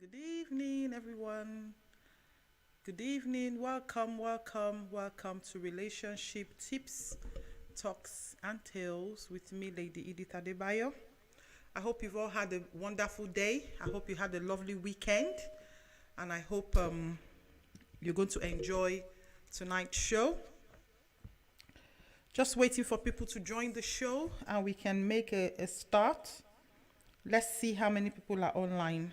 Good evening, everyone. Good evening. Welcome to Relationship Tips, Talks, and Tales with me, Lady Edith Adebayo. I hope you've all had a wonderful day. I hope you had a lovely weekend. And I hope you're going to enjoy tonight's show. Just waiting for people to join the show and we can make a start. Let's see how many people are online.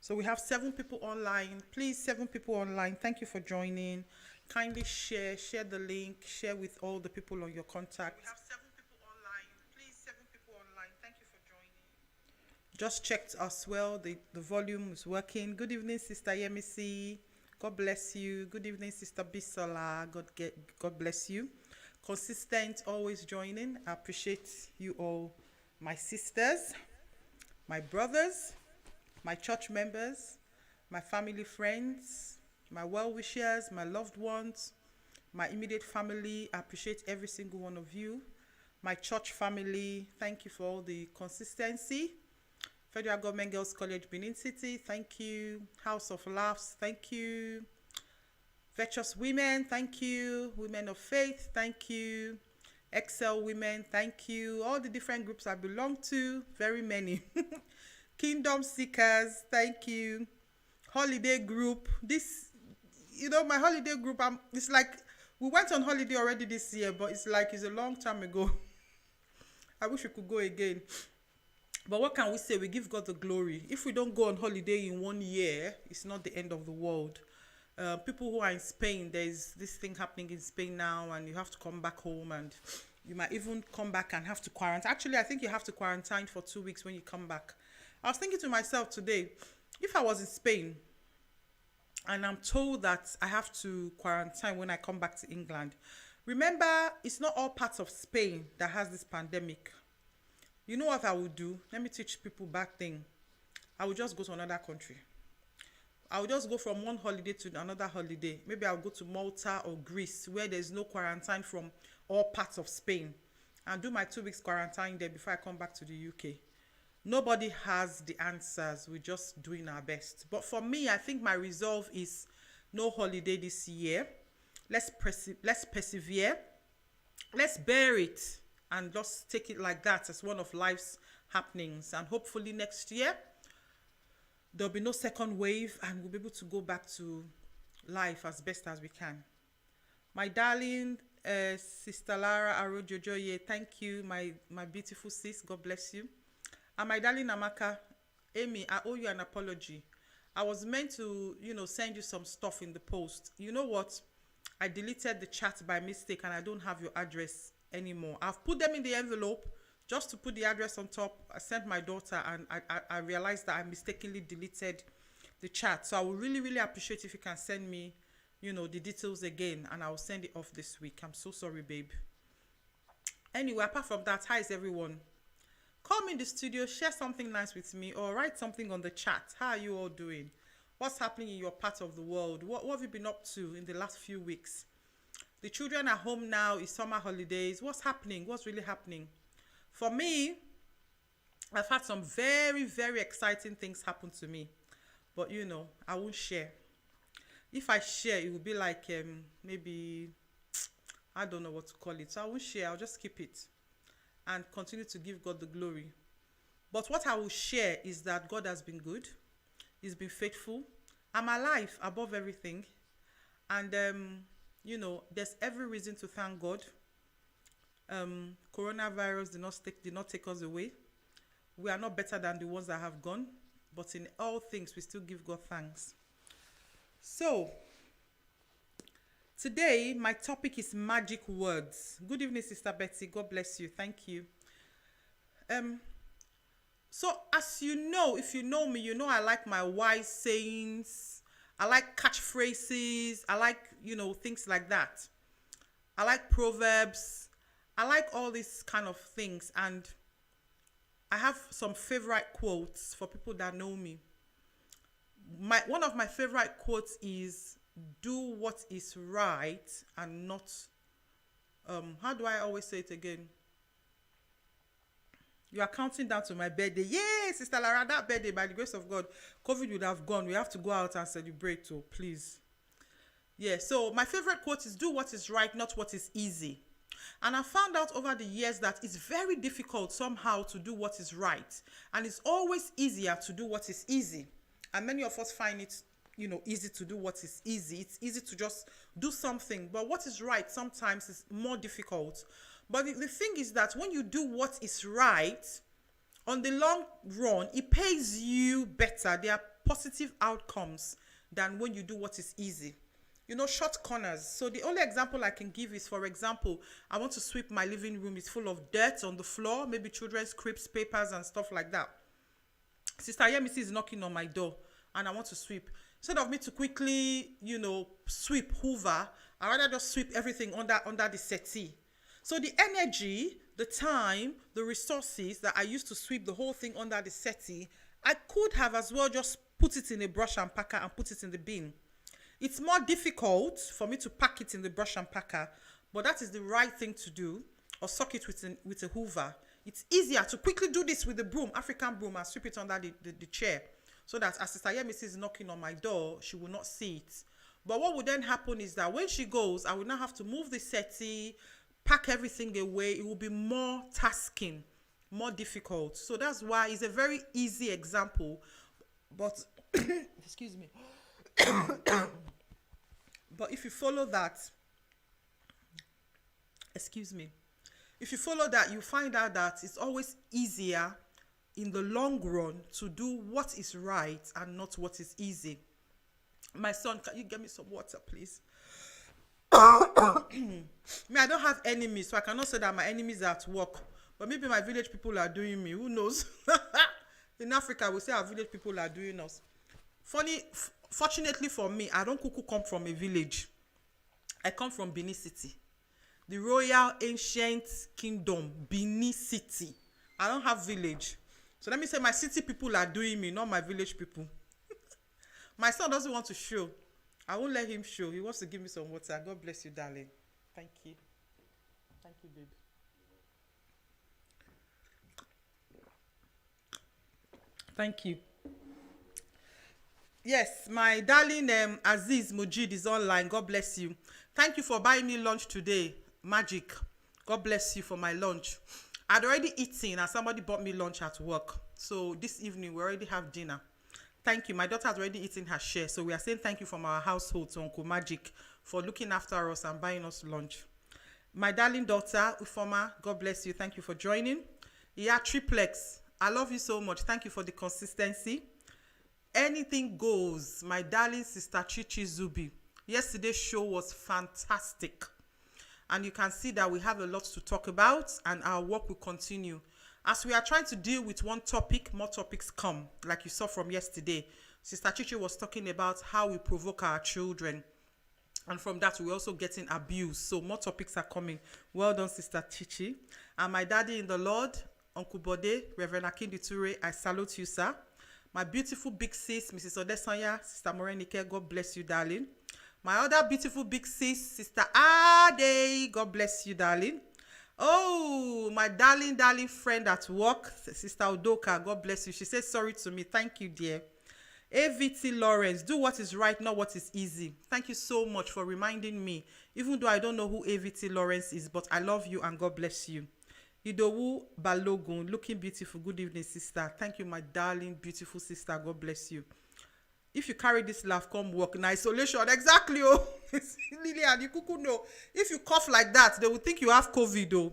So we have 7 people online. Please, 7 people online. Thank you for joining. Kindly share the link, share with all the people on your contacts. We have 7 people online. Please, 7 people online. Thank you for joining. Just checked as well. The volume is working. Good evening, Sister Yemisi. God bless you. Good evening, Sister Bisola. God bless you. Consistent, always joining. I appreciate you all, my sisters, my brothers, my church members, my family friends, my well-wishers, my loved ones, my immediate family. I appreciate every single one of you. My church family, thank you for all the consistency. Federal Government Girls College, Benin City, thank you. House of Laughs, thank you. Virtuous Women, thank you. Women of Faith, thank you. Excel Women, thank you. All the different groups I belong to, very many. Kingdom Seekers, thank you. Holiday Group, my holiday group, it's like we went on holiday already this year, but it's a long time ago. I wish we could go again. But what can we say? We give God the glory. If we don't go on holiday in 1 year, it's not the end of the world. People who are in Spain, there's this thing happening in Spain now, and you have to come back home, and you might even come back and have to quarantine. Actually, I think you have to quarantine for 2 weeks when you come back. I was thinking to myself today, if I was in Spain and I'm told that I have to quarantine when I come back to England, remember, it's not all parts of Spain that has this pandemic. You know what I would do? Let me teach people back then. I would just go to another country. I would just go from one holiday to another holiday. Maybe I'll go to Malta or Greece where there's no quarantine from all parts of Spain and do my 2 weeks quarantine there before I come back to the UK. Nobody has the answers. We're just doing our best. But for me, I think my resolve is no holiday this year. Let's persevere. Let's bear it and just take it like that as one of life's happenings. And hopefully next year, there'll be no second wave and we'll be able to go back to life as best as we can. My darling Sister Lara Arojojoye, thank you, my beautiful sis. God bless you. And my darling Amaka, Amy, I owe you an apology. I was meant to, send you some stuff in the post. You know what? I deleted the chat by mistake and I don't have your address anymore. I've put them in the envelope just to put the address on top. I sent my daughter and I realized that I mistakenly deleted the chat. So I would really, really appreciate if you can send me, the details again, and I'll send it off this week. I'm so sorry, babe. Anyway, apart from that, hi everyone. Come in the studio, share something nice with me, or write something on the chat. How are you all doing? What's happening in your part of the world? What have you been up to in the last few weeks? The children are home now. It's summer holidays. What's happening? What's really happening? For me, I've had some very, very exciting things happen to me. But, I won't share. If I share, it will be like maybe, I don't know what to call it. So I won't share. I'll just keep it and continue to give God the glory. But what I will share is that God has been good. He's been faithful. I'm alive above everything. And, there's every reason to thank God. Coronavirus did not take us away. We are not better than the ones that have gone. But in all things, we still give God thanks. So, today, my topic is magic words. Good evening, Sister Betty. God bless you. Thank you. So, as you know, if you know me, you know I like my wise sayings. I like catchphrases. I like, things like that. I like proverbs. I like all these kind of things. And I have some favorite quotes for people that know me. One of my favorite quotes is, do what is right and not How do I always say it again? You are counting down to my birthday. Yay, Sister Lara, that birthday, by the grace of God, COVID would have gone. We have to go out and celebrate, so please. Yeah, so my favorite quote is, do what is right, not what is easy. And I found out over the years that it's very difficult somehow to do what is right. And it's always easier to do what is easy. And many of us find it, easy to do what is easy. It's easy to just do something. But what is right sometimes is more difficult. But the thing is that when you do what is right, on the long run, it pays you better. There are positive outcomes than when you do what is easy. Short corners. So the only example I can give is, for example, I want to sweep my living room. It's full of dirt on the floor, maybe children's cribs, papers, and stuff like that. Sister Yemisi is knocking on my door, and I want to sweep. Instead of me to quickly, sweep, hoover, I rather just sweep everything under the settee. So the energy, the time, the resources that I used to sweep the whole thing under the settee, I could have as well just put it in a brush and packer and put it in the bin. It's more difficult for me to pack it in the brush and packer, but that is the right thing to do, or sock it with a hoover. It's easier to quickly do this with the broom, African broom, and sweep it under the chair, so that as Sister Yemisi is knocking on my door, she will not see it. But what would then happen is that when she goes, I will now have to move the settee, pack everything away. It will be more tasking, more difficult. So that's why it's a very easy example, but excuse me. But if you follow that, if you follow that, you find out that it's always easier in the long run to do what is right and not what is easy. My son, can you get me some water, please? Me, I don't have enemies, so I cannot say that my enemies are at work. But maybe my village people are doing me. Who knows? In Africa, we say our village people are doing us. Fortunately for me, I don't come from a village. I come from Benin City. The royal ancient kingdom, Benin City. I don't have village. So let me say my city people are doing me, not my village people. My son doesn't want to show. I won't let him show. He wants to give me some water. God bless you, darling. Thank you. Thank you, baby. Thank you. Yes, my darling Aziz Mujid is online. God bless you. Thank you for buying me lunch today. Magic. God bless you for my lunch. I'd already eaten and somebody bought me lunch at work. So this evening we already have dinner. Thank you. My daughter has already eaten her share. So we are saying thank you from our household to Uncle Magic for looking after us and buying us lunch. My darling daughter, Ufoma, God bless you. Thank you for joining. Yeah, Triplex. I love you so much. Thank you for the consistency. Anything goes. My darling sister Chichi Zubi. Yesterday's show was fantastic. And you can see that we have a lot to talk about and our work will continue. As we are trying to deal with one topic, more topics come. Like you saw from yesterday. Sister Chichi was talking about how we provoke our children. And from that, we're also getting abused. So more topics are coming. Well done, Sister Chichi. And my daddy in the Lord, Uncle Bode, Reverend Akinditure, I salute you, sir. My beautiful big sis, Mrs. Odesanya, Sister Morenike, God bless you, darling. My other beautiful big sis, Sister Ade, God bless you, darling. Oh, my darling friend at work, Sister Udoka, God bless you. She says sorry to me. Thank you, dear. AVT Lawrence, do what is right, not what is easy. Thank you so much for reminding me, even though I don't know who AVT Lawrence is, but I love you and God bless you. Idowu Balogun, looking beautiful. Good evening, sister. Thank you, my darling, beautiful sister. God bless you. If you carry this laugh, come work in isolation. Exactly, oh. Lillian, you could know. If you cough like that, they will think you have COVID, oh.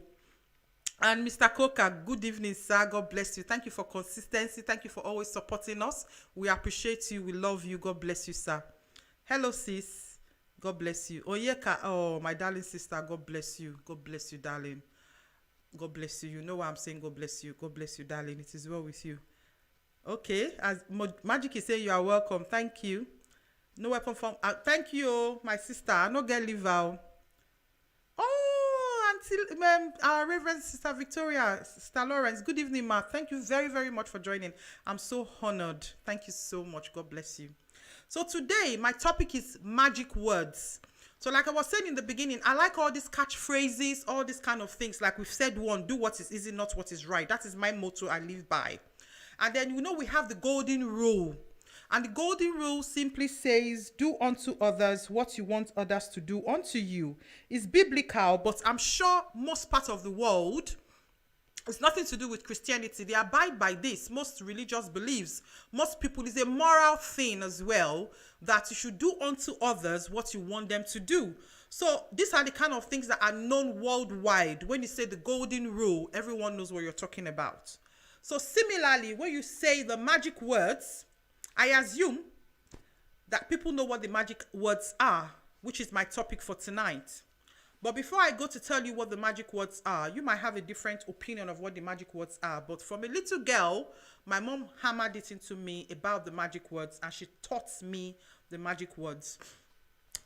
And Mr. Coker, good evening, sir. God bless you. Thank you for consistency. Thank you for always supporting us. We appreciate you. We love you. God bless you, sir. Hello, sis. God bless you. Oyeka, oh, my darling sister. God bless you. God bless you, darling. God bless you. You know why I'm saying God bless you. God bless you, darling. It is well with you. Okay. As Magic is saying, you are welcome. Thank you. No weapon from... thank you, my sister. I no get liver. Oh, until our Reverend Sister Victoria, Sister Lawrence. Good evening, ma. Thank you very, very much for joining. I'm so honored. Thank you so much. God bless you. So today, my topic is magic words. So like I was saying in the beginning, I like all these catchphrases, all these kind of things. Like we've said one, do what is easy, not what is right. That is my motto I live by. And then, we have the golden rule. And the golden rule simply says, do unto others what you want others to do unto you. It's biblical, but I'm sure most parts of the world, it's nothing to do with Christianity. They abide by this. Most religious beliefs, most people, is a moral thing as well, that you should do unto others what you want them to do. So these are the kind of things that are known worldwide. When you say the golden rule, everyone knows what you're talking about. So similarly, when you say the magic words, I assume that people know what the magic words are, which is my topic for tonight. But before I go to tell you what the magic words are, you might have a different opinion of what the magic words are. But from a little girl, my mom hammered it into me about the magic words, and she taught me the magic words.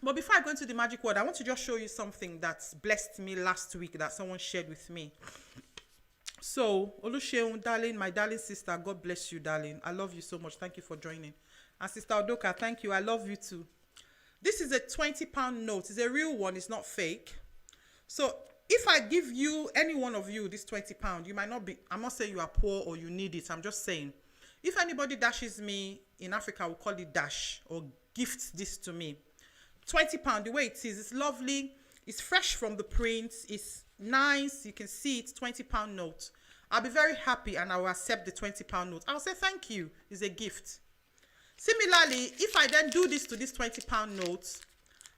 But before I go into the magic word, I want to just show you something that's blessed me last week that someone shared with me. So, Oluseun, darling, my darling sister, God bless you, darling. I love you so much. Thank you for joining. And Sister Odoka, thank you. I love you too. This is a 20-pound note. It's a real one. It's not fake. So, if I give you, any one of you, this 20 pound, you might not be, I'm not saying you are poor or you need it. I'm just saying, if anybody dashes me in Africa, we'll call it dash or gifts this to me. 20 pound, the way it is, it's lovely. It's fresh from the print. It's nice. You can see it's 20-pound note. I'll be very happy and I will accept the 20-pound note. I'll say thank you. It's a gift. Similarly, if I then do this to this 20-pound note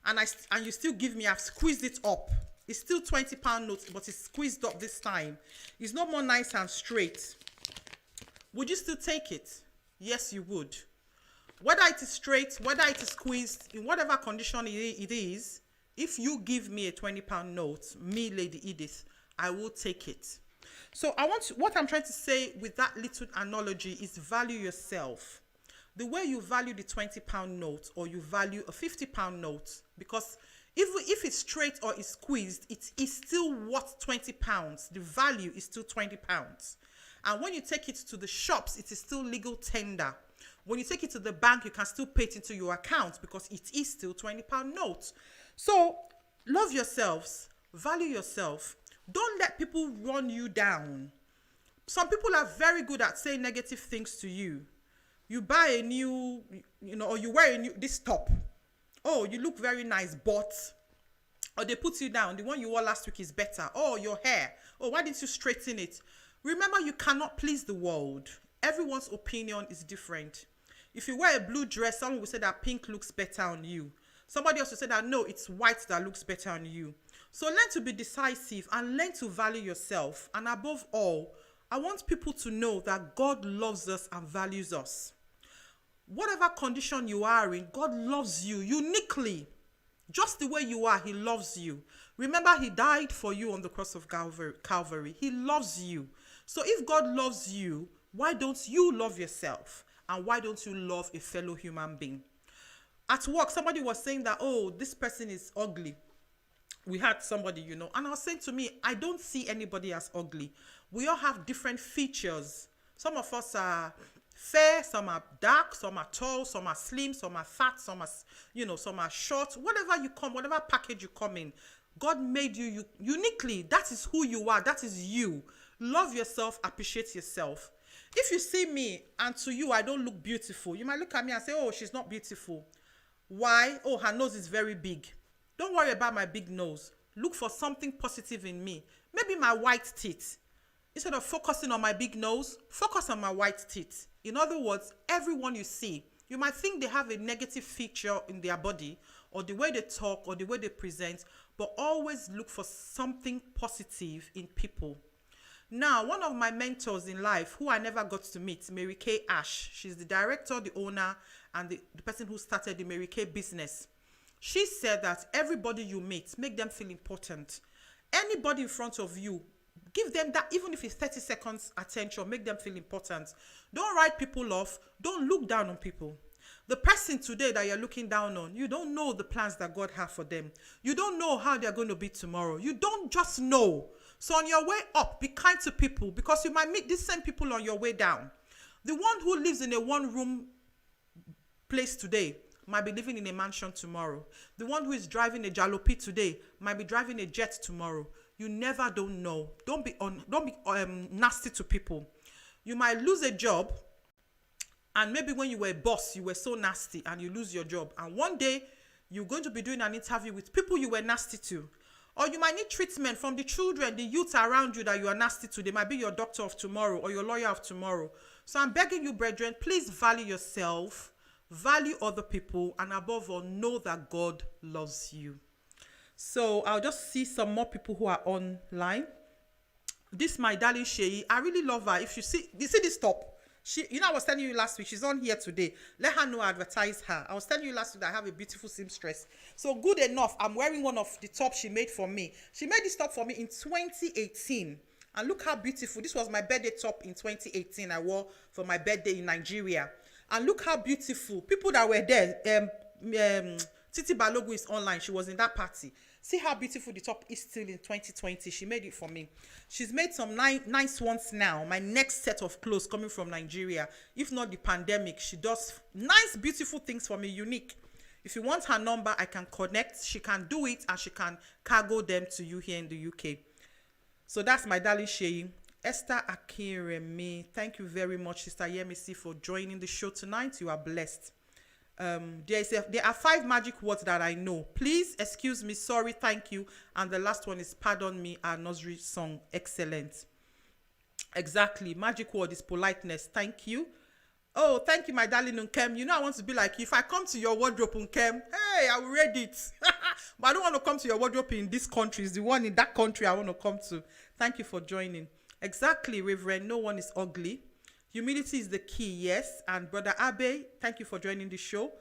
and you still give me, I've squeezed it up. It's still 20-pound notes, but it's squeezed up this time. It's not more nice and straight. Would you still take it? Yes, you would. Whether it is straight, whether it is squeezed, in whatever condition it is, if you give me a 20-pound note, me, Lady Edith, I will take it. So what I'm trying to say with that little analogy is value yourself. The way you value the 20-pound note or you value a 50-pound note, because if it's straight or it's squeezed, it is still worth 20 pounds. The value is still 20 pounds. And when you take it to the shops, it is still legal tender. When you take it to the bank, you can still pay it into your account because it is still 20-pound notes. So love yourselves, value yourself. Don't let people run you down. Some people are very good at saying negative things to you. You buy a new, or you wear this top. Oh, you look very nice, but, or they put you down. The one you wore last week is better. Oh, your hair. Oh, why didn't you straighten it? Remember, you cannot please the world. Everyone's opinion is different. If you wear a blue dress, someone will say that pink looks better on you. Somebody else will say that, no, it's white that looks better on you. So learn to be decisive and learn to value yourself. And above all, I want people to know that God loves us and values us. Whatever condition you are in, God loves you uniquely. Just the way you are, he loves you. Remember, he died for you on the cross of Calvary. He loves you. So if God loves you, why don't you love yourself? And why don't you love a fellow human being? At work, somebody was saying that, oh, this person is ugly. We had somebody, and I was saying to me, I don't see anybody as ugly. We all have different features. Some of us are fair, some are dark, some are tall, some are slim, some are fat, some are, some are short. Whatever package you come in, God made you uniquely. That is who you are. That is you. Love yourself, appreciate yourself. If you see me and to you, I don't look beautiful, you might look at me and say, oh, she's not beautiful. Why? Oh, her nose is very big. Don't worry about my big nose. Look for something positive in me. Maybe my white teeth. Instead of focusing on my big nose, focus on my white teeth. In other words, everyone you see, you might think they have a negative feature in their body or the way they talk or the way they present, but always look for something positive in people. Now, one of my mentors in life who I never got to meet, Mary Kay Ash, she's the director, the owner, and the person who started the Mary Kay business. She said that everybody you meet, make them feel important. Anybody in front of you, give them that, even if it's 30 seconds attention, make them feel important. Don't write people off. Don't look down on people. The person today that you're looking down on, you don't know the plans that God has for them. You don't know how they're going to be tomorrow. You don't just know. So on your way up, be kind to people because you might meet these same people on your way down. The one who lives in a one-room place today might be living in a mansion tomorrow. The one who is driving a jalopy today might be driving a jet tomorrow. You never don't know. Don't be nasty to people. You might lose a job, and maybe when you were a boss, you were so nasty and you lose your job. And one day, you're going to be doing an interview with people you were nasty to. Or you might need treatment from the children, the youth around you that you are nasty to. They might be your doctor of tomorrow or your lawyer of tomorrow. So I'm begging you, brethren, please value yourself, value other people, and above all, know that God loves you. So I'll just see some more people who are online. This my darling Sheyi, I really love her. If you see this top, I was telling you last week, she's on here today. Let her know I advertise her. I was telling you last week that I have a beautiful seamstress. So good enough, I'm wearing one of the tops she made for me. She made this top for me in 2018. And look how beautiful. This was my birthday top in 2018 I wore for my birthday in Nigeria. And look how beautiful. People that were there, Titi Balogu is online. She was in that party. See how beautiful the top is still in 2020. She made it for me. She's made some nice ones now. My next set of clothes coming from Nigeria. If not the pandemic, she does nice, beautiful things for me, unique. If you want her number, I can connect. She can do it and she can cargo them to you here in the UK. So that's my darling Sheyi. Esther Akiremi. Thank you very much, Sister Yemisi, for joining the show tonight. You are blessed. There are 5 magic words that I know. Please, excuse me, sorry, thank you. And the last one is pardon me, our nursery song. Excellent. Exactly. Magic word is politeness. Thank you. Oh, thank you, my darling Unkem. You know I want to be like you. If I come to your wardrobe, Unkem, hey, I will read it. But I don't want to come to your wardrobe in this country. It's the one in that country I want to come to. Thank you for joining. Exactly, Reverend. No one is ugly. Humility is the key, yes. And Brother Abe, thank you for joining the show.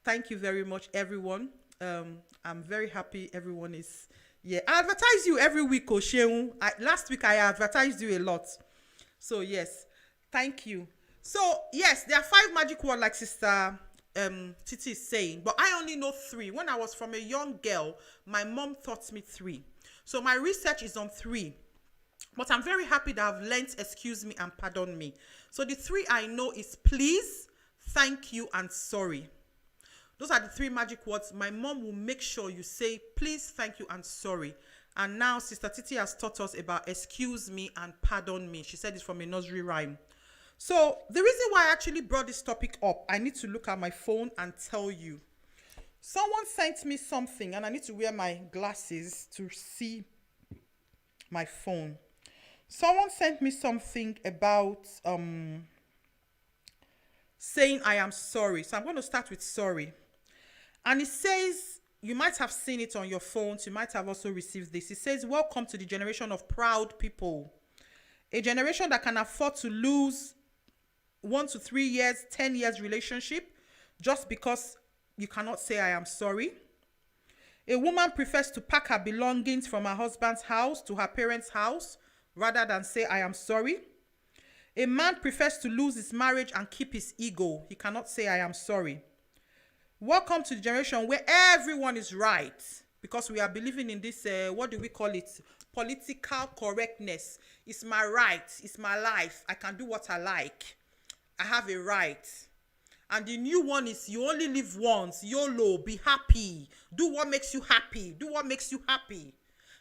Thank you very much, everyone. I'm very happy everyone is here. I advertise you every week, Osheun. Last week, I advertised you a lot. So, yes, thank you. So, yes, there are 5 magic words like Sister Titi is saying, but I only know 3. When I was from a young girl, my mom taught me 3. So, my research is on 3. But I'm very happy that I've learned excuse me and pardon me. So the 3 I know is please, thank you, and sorry. Those are the 3 magic words. My mom will make sure you say please, thank you, and sorry. And now Sister Titi has taught us about excuse me and pardon me. She said it from a nursery rhyme. So the reason why I actually brought this topic up, I need to look at my phone and tell you. Someone sent me something and I need to wear my glasses to see my phone. Someone sent me something about saying I am sorry. So I'm going to start with sorry. And it says, you might have seen it on your phones. You might have also received this. It says, welcome to the generation of proud people. A generation that can afford to lose 1 to 3 years, 10 years relationship just because you cannot say I am sorry. A woman prefers to pack her belongings from her husband's house to her parents' house rather than say, I am sorry. A man prefers to lose his marriage and keep his ego. He cannot say, I am sorry. Welcome to the generation where everyone is right, because we are believing in this, what do we call it? Political correctness. It's my right. It's my life. I can do what I like. I have a right. And the new one is you only live once. YOLO. Be happy. Do what makes you happy. Do what makes you happy.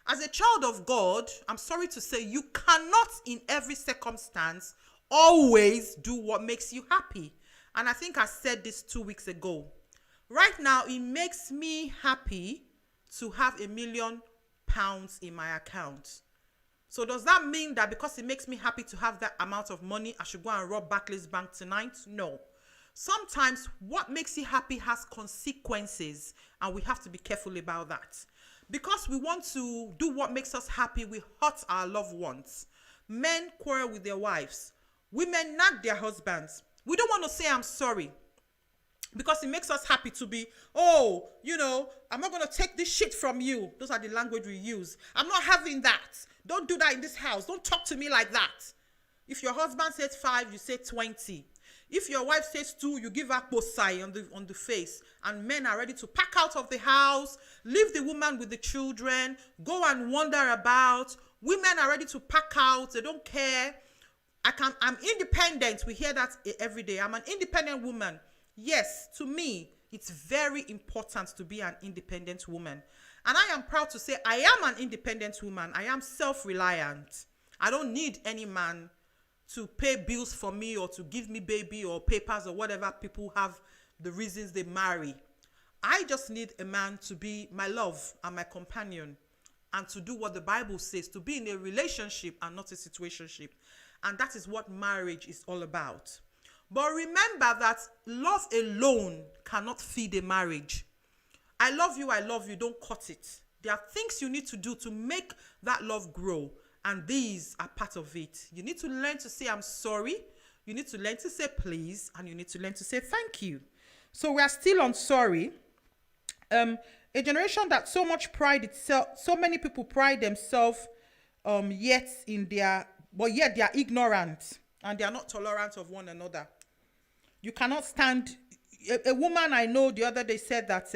As a child of God, I'm sorry to say, you cannot in every circumstance always do what makes you happy. And I think I said this 2 weeks ago. Right now, it makes me happy to have £1 million in my account. So does that mean that because it makes me happy to have that amount of money, I should go and rob Barclays Bank tonight? No. Sometimes what makes you happy has consequences, and we have to be careful about that. Because we want to do what makes us happy, we hurt our loved ones. Men quarrel with their wives. Women nag their husbands. We don't want to say I'm sorry, because it makes us happy to be, oh, you know, I'm not going to take this shit from you. Those are the language we use. I'm not having that. Don't do that in this house. Don't talk to me like that. If your husband says 5, you say 20. If your wife says 2, you give her posai on the face. And men are ready to pack out of the house, leave the woman with the children, go and wander about. Women are ready to pack out. They don't care. I'm independent. We hear that every day. I'm an independent woman. Yes, to me, It's very important to be an independent woman. And I am proud to say I am an independent woman. I am self-reliant. I don't need any man to pay bills for me or to give me baby or papers or whatever people have the reasons they marry. I just need a man to be my love and my companion and to do what the Bible says, to be in a relationship and not a situationship. And that is what marriage is all about. But remember that love alone cannot feed a marriage. I love you, don't cut it. There are things you need to do to make that love grow. And these are part of it. You need to learn to say, I'm sorry. You need to learn to say, please. And you need to learn to say, thank you. So we are still on sorry. A generation that so much pride itself, so many people pride themselves, yet they are ignorant and they are not tolerant of one another. You cannot stand. A woman I know the other day said that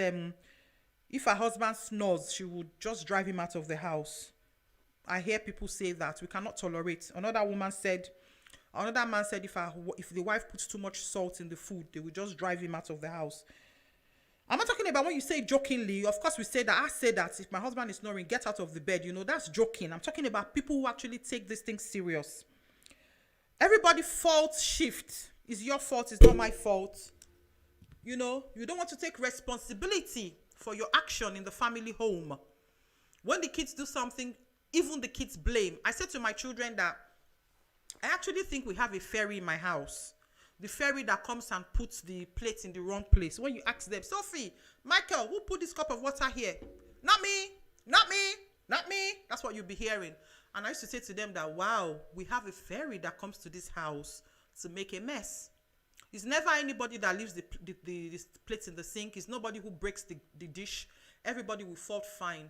if her husband snores, she would just drive him out of the house. I hear people say that we cannot tolerate. Another man said if the wife puts too much salt in the food, they will just drive him out of the house. I'm not talking about when you say jokingly. Of course, we say that. I say that if my husband is snoring, get out of the bed. That's joking. I'm talking about people who actually take this thing serious. Everybody fault shift. It's your fault. It's not my fault. You don't want to take responsibility for your action in the family home. When the kids do something, even the kids blame. I said to my children that I actually think we have a fairy in my house. The fairy that comes and puts the plates in the wrong place. When you ask them, Sophie, Michael, who put this cup of water here? Not me, not me, not me. That's what you'll be hearing. And I used to say to them that, wow, we have a fairy that comes to this house to make a mess. It's never anybody that leaves the plates in the sink. It's nobody who breaks the dish. Everybody will fall fine.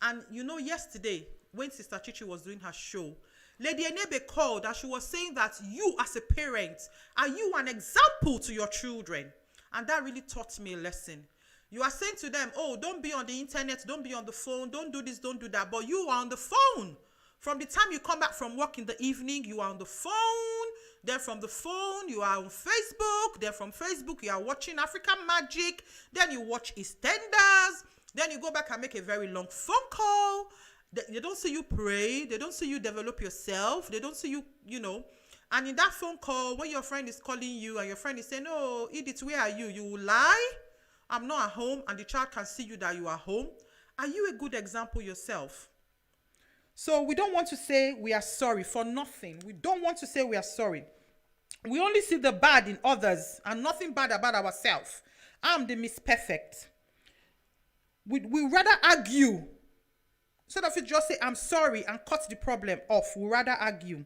And yesterday, when Sister Chichi was doing her show, Lady Enebe called and she was saying that you as a parent, are you an example to your children? And that really taught me a lesson. You are saying to them, oh, don't be on the internet, don't be on the phone, don't do this, don't do that. But you are on the phone. From the time you come back from work in the evening, you are on the phone. Then from the phone, you are on Facebook. Then from Facebook, you are watching African Magic. Then you watch EastEnders. Then you go back and make a very long phone call. They don't see you pray. They don't see you develop yourself. They don't see you, And in that phone call, when your friend is calling you and your friend is saying, oh, Edith, where are you? You will lie. I'm not at home. And the child can see you that you are home. Are you a good example yourself? So we don't want to say we are sorry for nothing. We don't want to say we are sorry. We only see the bad in others and nothing bad about ourselves. I'm the Miss Perfect. We rather argue. Instead of it just say, I'm sorry, and cut the problem off. We rather argue.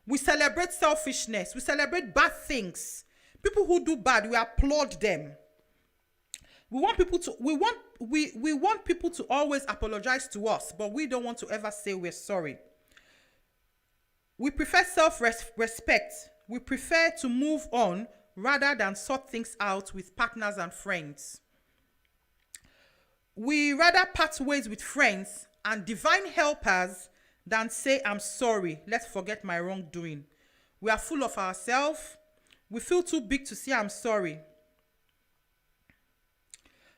We celebrate selfishness. We celebrate bad things. People who do bad, we applaud them. We want people to always apologize to us, but we don't want to ever say we're sorry. We prefer self-respect. We prefer to move on rather than sort things out with partners and friends. We rather part ways with friends and divine helpers than say, I'm sorry, let's forget my wrongdoing. We are full of ourselves. We feel too big to say, I'm sorry.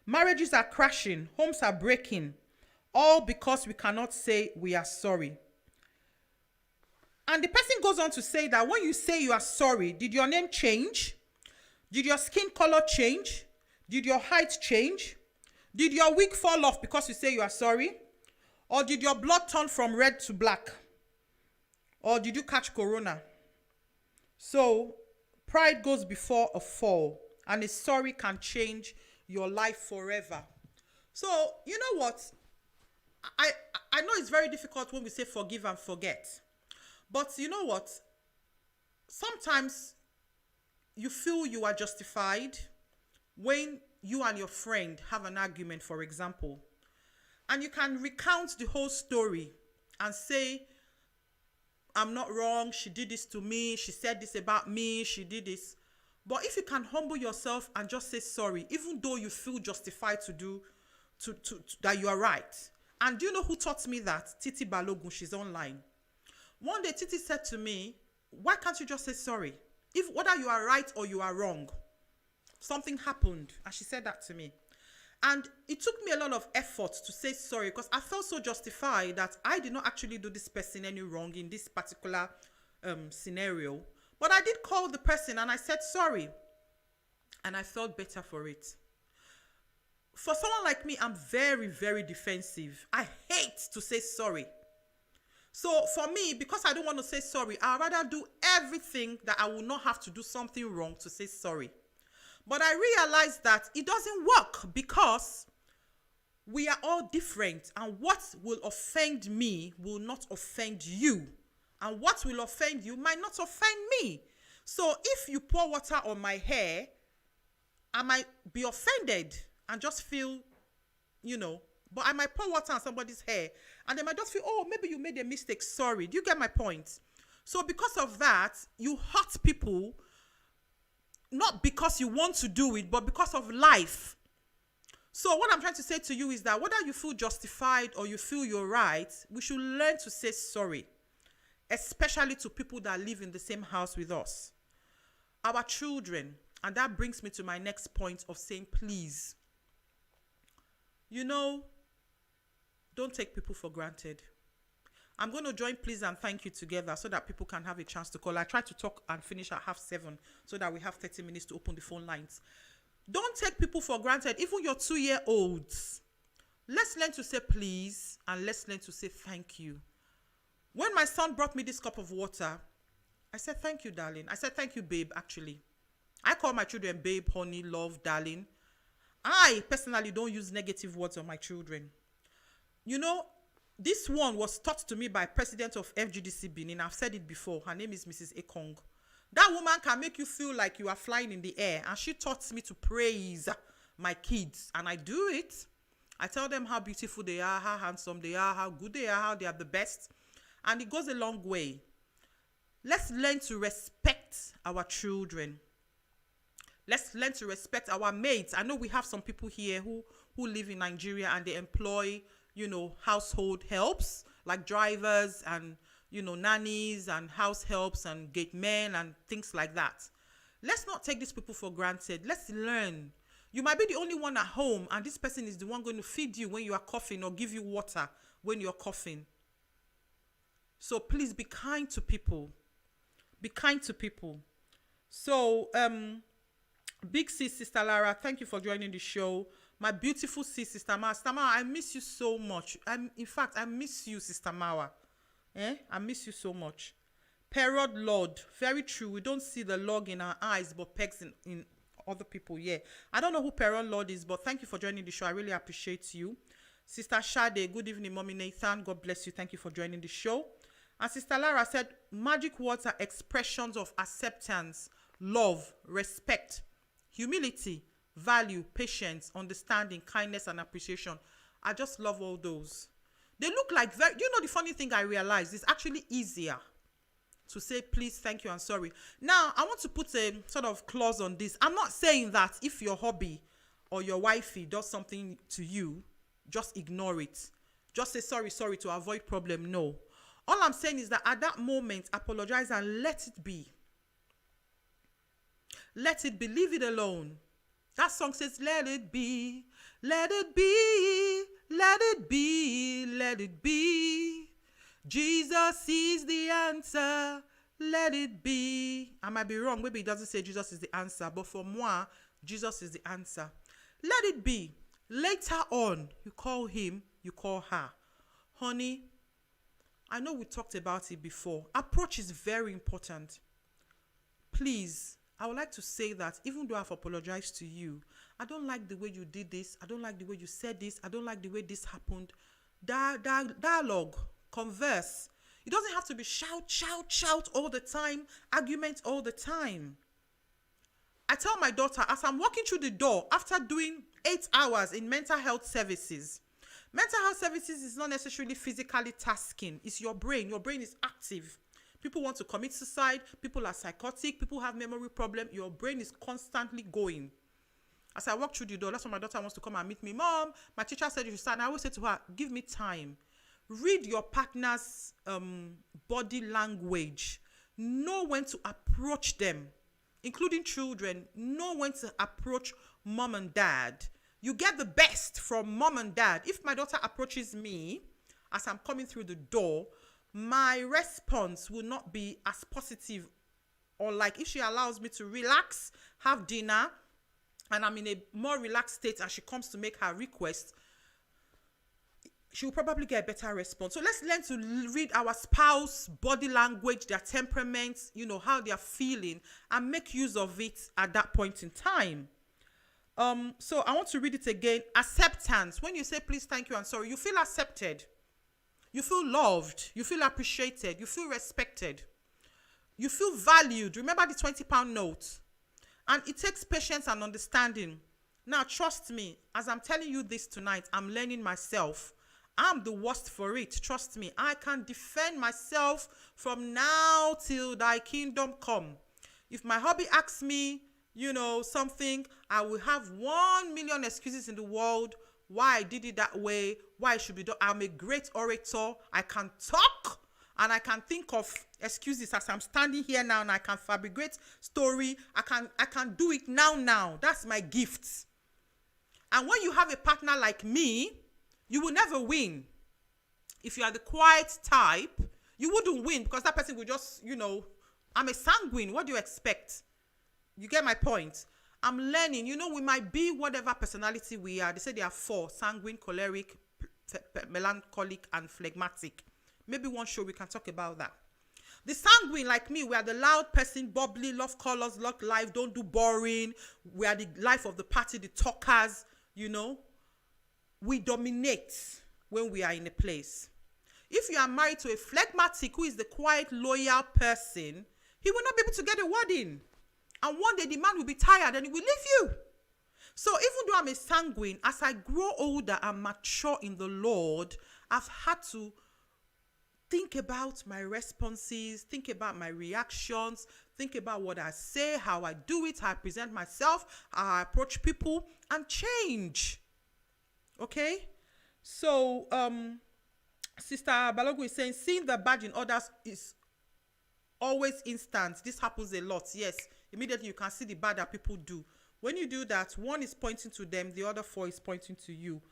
Marriages are crashing. Homes are breaking. All because we cannot say we are sorry. And the person goes on to say that when you say you are sorry, did your name change? Did your skin color change? Did your height change? Did your wig fall off because you say you are sorry? Or did your blood turn from red to black? Or did you catch corona? So, pride goes before a fall, and a sorry can change your life forever. So, you know what? I know it's very difficult when we say forgive and forget. But you know what? Sometimes you feel you are justified when you and your friend have an argument, for example. And you can recount the whole story and say, I'm not wrong, she did this to me, she said this about me, she did this. But if you can humble yourself and just say sorry, even though you feel justified that you are right. And do you know who taught me that? Titi Balogun, she's online. One day Titi said to me, why can't you just say sorry? Whether you are right or you are wrong. Something happened, and she said that to me. And it took me a lot of effort to say sorry because I felt so justified that I did not actually do this person any wrong in this particular scenario. But I did call the person and I said sorry. And I felt better for it. For someone like me, I'm very, very defensive. I hate to say sorry. So for me, because I don't want to say sorry, I'd rather do everything that I will not have to do something wrong to say sorry. But I realized that it doesn't work because we are all different, and what will offend me will not offend you. And what will offend you might not offend me. So if you pour water on my hair, I might be offended and just feel, but I might pour water on somebody's hair and they might just feel, oh, maybe you made a mistake. Sorry. Do you get my point? So because of that, you hurt people, not because you want to do it, but because of life. So what I'm trying to say to you is that whether you feel justified or you feel you're right, we should learn to say sorry, especially to people that live in the same house with us. Our children, and that brings me to my next point of saying please. Don't take people for granted. I'm going to join please and thank you together so that people can have a chance to call. I try to talk and finish at 6:30 so that we have 30 minutes to open the phone lines. Don't take people for granted, even your 2-year-olds. Let's learn to say please and let's learn to say thank you. When my son brought me this cup of water, I said, thank you, darling. I said, thank you, babe, actually. I call my children babe, honey, love, darling. I personally don't use negative words on my children. This one was taught to me by President of FGDC Benin. I've said it before. Her name is Mrs. Ekong. That woman can make you feel like you are flying in the air. And she taught me to praise my kids. And I do it. I tell them how beautiful they are, how handsome they are, how good they are, how they are the best. And it goes a long way. Let's learn to respect our children. Let's learn to respect our mates. I know we have some people here who live in Nigeria and they employ, household helps like drivers and, nannies and house helps and gate men and things like that. Let's not take these people for granted. Let's learn. You might be the only one at home and this person is the one going to feed you when you are coughing or give you water when you're coughing. So please be kind to people. Be kind to people. So, Big sis, Sister Lara, thank you for joining the show. My beautiful sis, Sister Mawa. Sister Mawa, I miss you so much. In fact, I miss you, Sister Mawa. I miss you so much. Perod Lord, very true. We don't see the log in our eyes, but pegs in other people. Yeah. I don't know who Perod Lord is, but thank you for joining the show. I really appreciate you. Sister Shade, good evening, Mommy Nathan. God bless you. Thank you for joining the show. And Sister Lara said, magic words are expressions of acceptance, love, respect, humility, value, patience, understanding, kindness, and appreciation. I just love all those. They look like very, the funny thing I realized is actually easier to say please, thank you, and sorry. Now, I want to put a sort of clause on this. I'm not saying that if your hubby or your wifey does something to you, just ignore it. Just say sorry to avoid problem. No. All I'm saying is that at that moment, apologize and let it be. Let it be. Leave it alone. That song says, let it be, let it be, let it be, let it be. Jesus is the answer. Let it be. I might be wrong. Maybe it doesn't say Jesus is the answer. But for moi, Jesus is the answer. Let it be. Later on, you call him, you call her. Honey, I know we talked about it before. Approach is very important. Please, I would like to say that even though I've apologized to you, I don't like the way you did this. I don't like the way you said this. I don't like the way this happened. Dialogue, converse. It doesn't have to be shout all the time, argument all the time. I tell my daughter, as I'm walking through the door after doing 8 hours in mental health services, mental health services is not necessarily physically tasking. It's your brain. Your brain is active. People want to commit suicide. People are psychotic. People have memory problem. Your brain is constantly going. As I walk through the door, that's when my daughter wants to come and meet me. Mom, my teacher said you should start. And I always say to her, give me time. Read your partner's body language. Know when to approach them. including children, know when to approach mom and dad. You get the best from mom and dad. If my daughter approaches me as I'm coming through the door, my response will not be as positive, or like if she allows me to relax, have dinner, and I'm in a more relaxed state as she comes to make her request, she will probably get a better response. So let's learn to read our spouse body language, their temperaments, how they are feeling, and make use of it at that point in time. So I want to read it again. Acceptance. When you say please, thank you, and sorry, you feel accepted. You feel loved. You feel appreciated. You feel respected. You feel valued. Remember the 20-pound note. And it takes patience and understanding. Now, trust me, as I'm telling you this tonight, I'm learning myself. I'm the worst for it. Trust me. I can defend myself from now till thy kingdom come. If my hubby asks me, something, I will have 1 million excuses in the world why I did it that way, why it should be done. I'm a great orator. I can talk and I can think of excuses as I'm standing here now, and I can fabricate story. I can do it now. That's my gift. And when you have a partner like me, you will never win. If you are the quiet type, you wouldn't win, because that person will just, I'm a sanguine. What do you expect? You get my point? I'm learning. We might be whatever personality we are. They say there are 4: sanguine, choleric, melancholic, and phlegmatic. Maybe one show we can talk about that. The sanguine, like me, we are the loud person, bubbly, love colors, love life, don't do boring. We are the life of the party, the talkers, We dominate when we are in a place. If you are married to a phlegmatic, who is the quiet, loyal person, he will not be able to get a word in. And one day the man will be tired and he will leave you. So even though I'm a sanguine, as I grow older and mature in the Lord, I've had to think about my responses, think about my reactions, think about what I say, how I do it, how I present myself, how I approach people, and change. Okay? So, Sister Balogu is saying, seeing the bad in others is always instant. This happens a lot. Yes. Immediately you can see the bad that people do. When you do that, one is pointing to them, the other 4 is pointing to you.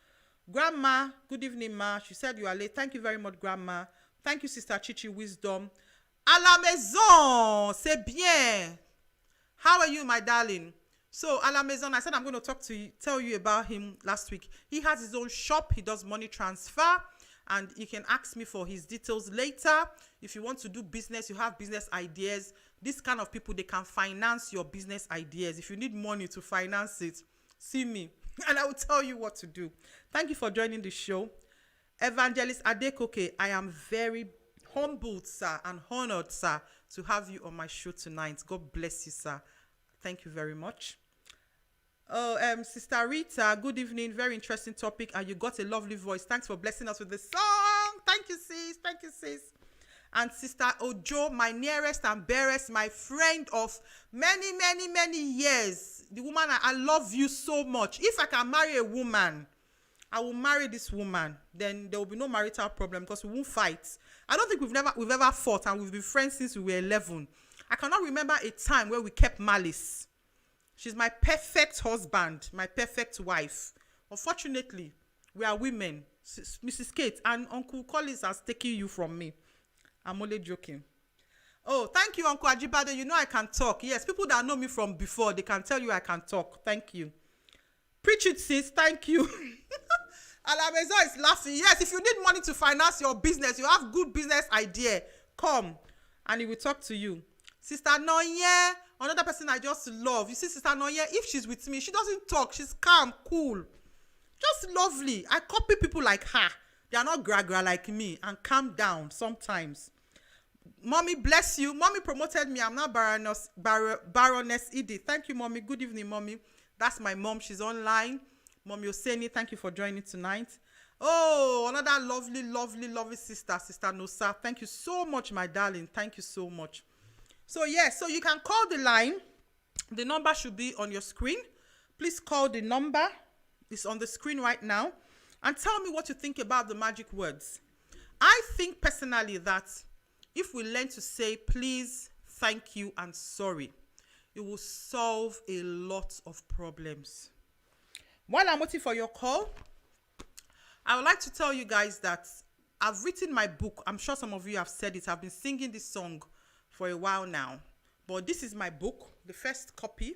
Grandma, good evening, ma. She said you are late. Thank you very much, Grandma. Thank you, Sister Chichi Wisdom. À la maison, c'est bien. How are you, my darling? So, à la maison, I said I'm going to tell you about him last week. He has his own shop. He does money transfer. And you can ask me for his details later. If you want to do business, you have business ideas. This kind of people, they can finance your business ideas. If you need money to finance it, see me. And I will tell you what to do. Thank you for joining the show. Evangelist Adekoke, I am very humbled, sir, and honored, sir, to have you on my show tonight. God bless you, sir. Thank you very much. Sister Rita, good evening. Very interesting topic, and you got a lovely voice. Thanks for blessing us with the song. Thank you, sis. Thank you, sis. And Sister Ojo, my nearest and dearest, my friend of many, many, many years. The woman, I love you so much. If I can marry a woman, I will marry this woman. Then there will be no marital problem because we won't fight. I don't think we've ever fought, and we've been friends since we were 11. I cannot remember a time where we kept malice. She's my perfect husband, my perfect wife. Unfortunately, we are women. Mrs. Kate and Uncle Collins has taken you from me. I'm only joking. Oh, thank you, Uncle Ajibade. You know I can talk. Yes, people that know me from before, they can tell you I can talk. Thank you. Preach it, sis. Thank you. Alameza is laughing. Yes, if you need money to finance your business, you have good business idea, come and he will talk to you. Sister Noye, another person I just love. You see, Sister Noye, if she's with me, she doesn't talk. She's calm, cool. Just lovely. I copy people like her. They are not gra-gra like me and calm down sometimes. Mommy, bless you. Mommy promoted me. I'm now Baroness Edith. Thank you, Mommy. Good evening, Mommy. That's my mom. She's online. Mommy Oseni, thank you for joining tonight. Oh, another lovely, lovely, lovely sister, Sister Nosa. Thank you so much, my darling. Thank you so much. So, yes, so you can call the line. The number should be on your screen. Please call the number. It's on the screen right now. And tell me what you think about the magic words. I think personally that if we learn to say please, thank you, and sorry, It will solve a lot of problems. While I'm waiting for your call, I would like to tell you guys that I've written my book. I'm sure some of you have said it. I've been singing this song for a while now. But this is my book, the first copy.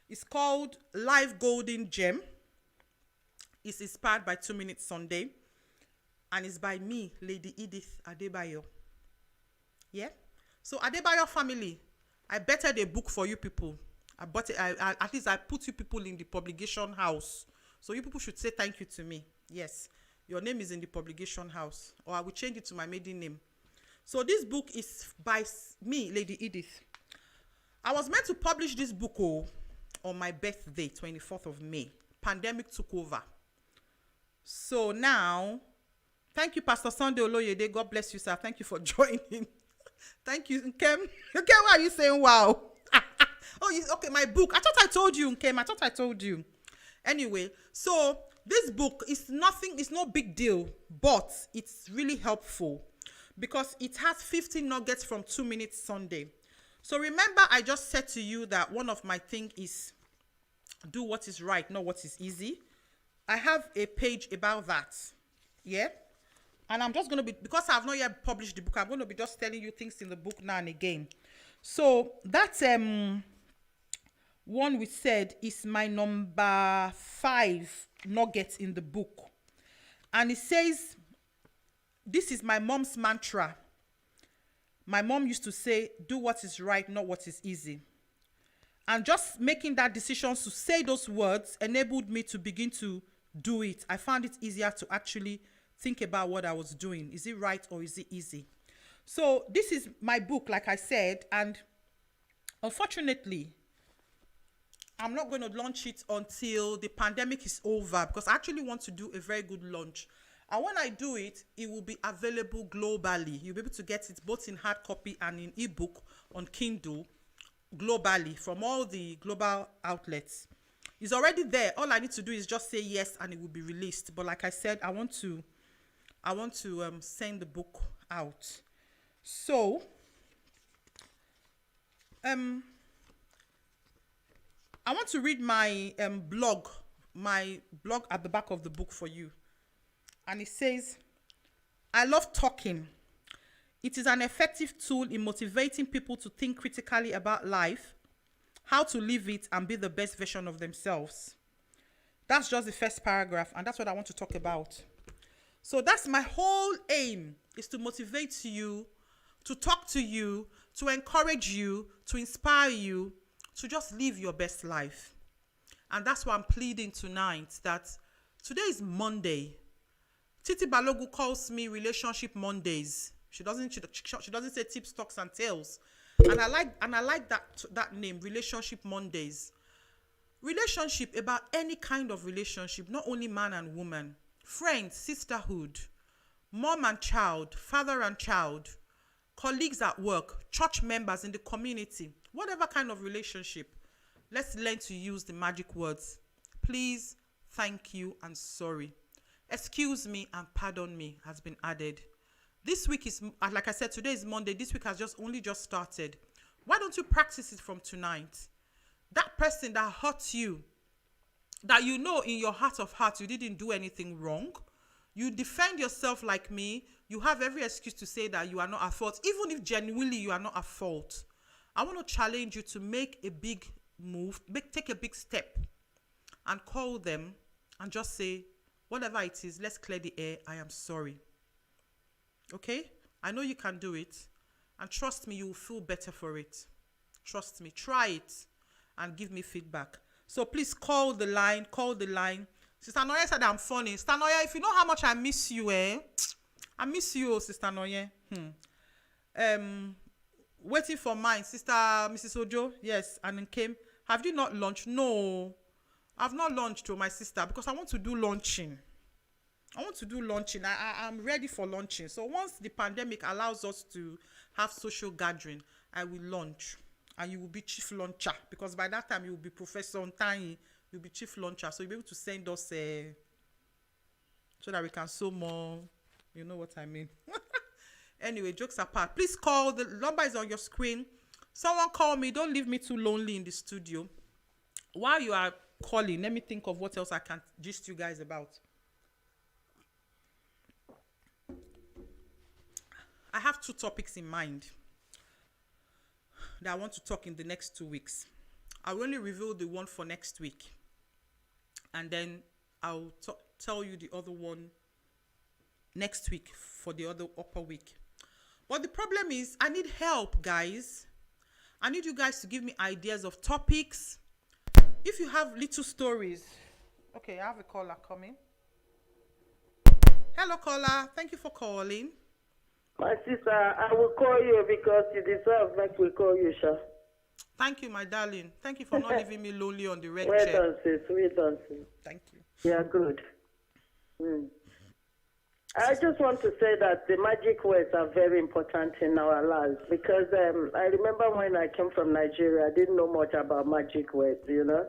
It's called Life Golden Gem. It's inspired by 2 Minute Sunday. And it's by me, Lady Edith Adebayo. Yeah? So Adebayo family, I bettered a book for you people. I bought it. At least I put you people in the publication house. So you people should say thank you to me. Yes. Your name is in the publication house, or I will change it to my maiden name. So this book is by me, Lady Edith. I was meant to publish this book on my birthday, 24th of May. Pandemic took over. So now, thank you, Pastor Sunday Oloyede. God bless you, sir. Thank you for joining. Thank you, Nkem. Okay, why are you saying wow? Oh, okay, my book. I thought I told you, Nkem. I thought I told you. Anyway, so this book is nothing, it's no big deal, but it's really helpful because it has 50 nuggets from 2 Minute Sunday. So remember, I just said to you that one of my things is do what is right, not what is easy. I have a page about that. Yeah. And I'm just going to be, because I have not yet published the book, I'm going to be just telling you things in the book now and again. So that's one we said is my number 5 nugget in the book. And it says, this is my mom's mantra. My mom used to say, do what is right, not what is easy. And just making that decision to say those words enabled me to begin to do it. I found it easier to actually think about what I was doing. Is it right or is it easy? So this is my book, like I said, and unfortunately, I'm not going to launch it until the pandemic is over because I actually want to do a very good launch. And when I do it, it will be available globally. You'll be able to get it both in hard copy and in ebook on Kindle globally from all the global outlets. It's already there. All I need to do is just say yes and it will be released. But like I said, I want to send the book out. So, I want to read my blog at the back of the book for you. And it says, I love talking. It is an effective tool in motivating people to think critically about life, how to live it, and be the best version of themselves. That's just the first paragraph, and that's what I want to talk about. So that's my whole aim, is to motivate you, to talk to you, to encourage you, to inspire you, to just live your best life. And that's why I'm pleading tonight that today is Monday. Titi Balogu calls me Relationship Mondays. She doesn't say tips, talks, and tales. And I like that name, Relationship Mondays. Relationship, about any kind of relationship, not only man and woman, friends, sisterhood, mom and child, father and child, colleagues at work, church members in the community, whatever kind of relationship. Let's learn to use the magic words. Please, thank you, and sorry. Excuse me and pardon me has been added. This week is, like I said, today is Monday. This week has only just started. Why don't you practice it from tonight? That person that hurt you, that you know in your heart of hearts you didn't do anything wrong, you defend yourself like me, you have every excuse to say that you are not at fault, even if genuinely you are not at fault. I want to challenge you to make a big move, take a big step, and call them and just say, whatever it is, let's clear the air, I am sorry. Okay? I know you can do it. And trust me, you will feel better for it. Trust me. Try it and give me feedback. So please call the line. Sister Noye said I'm funny. Sister Noye, if you know how much I miss you, I miss you, Sister Noye. Waiting for mine. Sister Mrs. Ojo, yes. And then came. Have you not launched? No. I've not launched to my sister because I want to do launching. I'm ready for launching. So once the pandemic allows us to have social gathering, I will launch. And you will be chief launcher. Because by that time, you will be Professor Ontanyi. You'll be chief launcher. So you'll be able to send us so that we can sow more. You know what I mean. Anyway, jokes apart. Please call. The number is on your screen. Someone call me. Don't leave me too lonely in the studio. While you are calling, let me think of what else I can gist you guys about. I have 2 topics in mind that I want to talk in the next 2 weeks. I'll only reveal the one for next week. And then I'll tell you the other one next week for the other upper week. But the problem is, I need help, guys. I need you guys to give me ideas of topics. If you have little stories. Okay, I have a caller coming. Hello, caller. Thank you for calling. My sister, I will call you because you deserve like we call you, Sha. Thank you, my darling. Thank you for not leaving me lonely on the red Well chair. done, sis. Well done, sis. Thank you. Yeah, good. I just want to say that the magic words are very important in our lives because I remember when I came from Nigeria, I didn't know much about magic words, you know.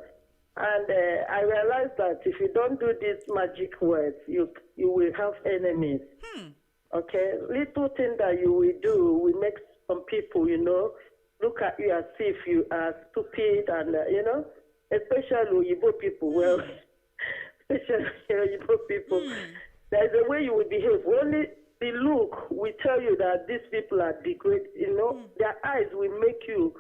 And I realized that if you don't do these magic words, you will have enemies. Okay? Little thing that you will do will make some people, you know, look at you as if you are stupid and, you know, especially Igbo people. Well, especially Igbo people. There's a way you will behave. Only the look will tell you that these people are degraded. You know, their eyes will make you